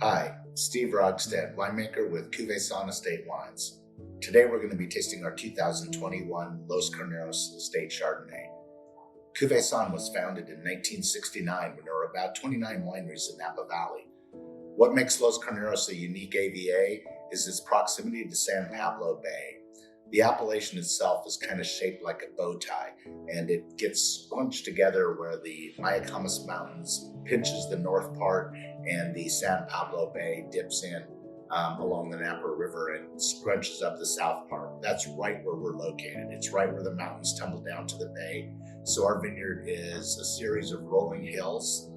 Hi, Steve Rogstad, winemaker with Cuvaison Estate Wines. Today we're going to be tasting our 2021 Los Carneros Estate Chardonnay. Cuvaison was founded in 1969 when there were about 29 wineries in Napa Valley. What makes Los Carneros a unique AVA is its proximity to San Pablo Bay. The appellation itself is kind of shaped like a bow tie, and it gets scrunched together where the Mayacamas Mountains pinches the north part and the San Pablo Bay dips in along the Napa River and scrunches up the south part. That's right where we're located. It's right where the mountains tumble down to the bay. So our vineyard is a series of rolling hills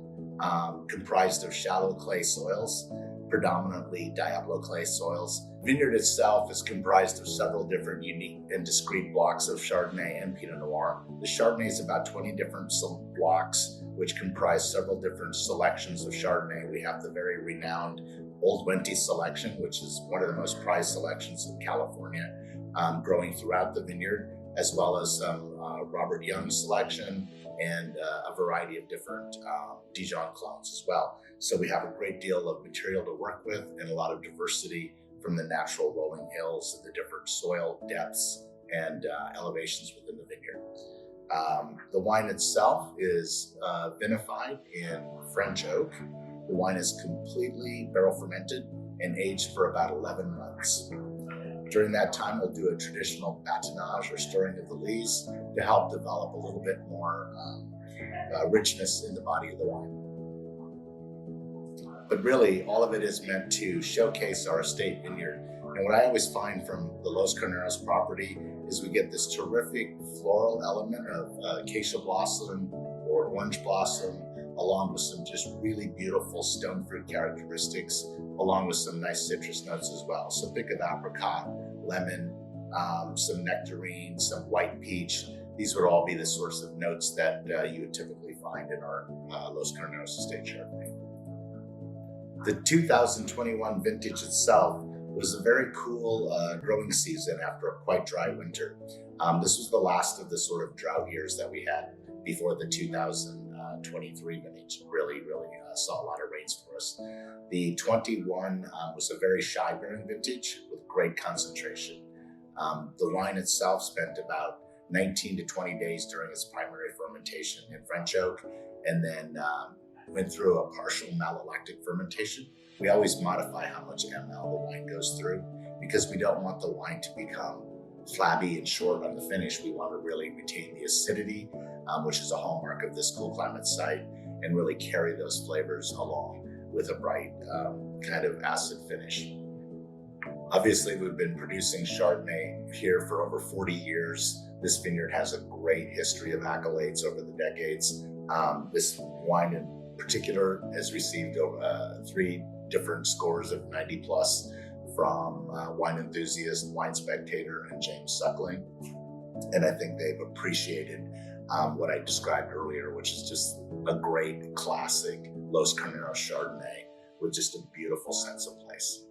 comprised of shallow clay soils, predominantly Diablo clay soils. Vineyard itself is comprised of several different unique and discrete blocks of Chardonnay and Pinot Noir. The Chardonnay is about 20 different blocks, which comprise several different selections of Chardonnay. We have the very renowned Old Wente selection, which is one of the most prized selections in California, growing throughout the vineyard, as well as some Robert Young selection and a variety of different Dijon clones as well. So we have a great deal of material to work with and a lot of diversity from the natural rolling hills and the different soil depths and elevations within the vineyard. The wine itself is vinified in French oak. The wine is completely barrel fermented and aged for about 11 months. During that time, we'll do a traditional batonnage or stirring of the lees to help develop a little bit more richness in the body of the wine. But really, all of it is meant to showcase our estate vineyard. And what I always find from the Los Carneros property is we get this terrific floral element of acacia blossom or orange blossom, along with some just really beautiful stone fruit characteristics, along with some nice citrus notes as well. So think of apricot, lemon, some nectarine, some white peach. These would all be the sorts of notes that you would typically find in our Los Carneros Estate Chardonnay. The 2021 vintage itself was a very cool growing season after a quite dry winter. This was the last of the sort of drought years that we had before the 2023 vintage really saw a lot of rains for us. The 21 was a very shy bearing vintage with great concentration. The wine itself spent about 19 to 20 days during its primary fermentation in French oak, and then went through a partial malolactic fermentation. We always modify how much ml the wine goes through because we don't want the wine to become flabby and short on the finish. We want to really retain the acidity, which is a hallmark of this cool climate site, and really carry those flavors along with a bright kind of acid finish. Obviously, we've been producing Chardonnay here for over 40 years. This vineyard has a great history of accolades over the decades. This wine in particular has received 3 different scores of 90 plus from Wine Enthusiast, Wine Spectator, and James Suckling. And I think they've appreciated what I described earlier, which is just a great classic Los Carneros Chardonnay with just a beautiful sense of place.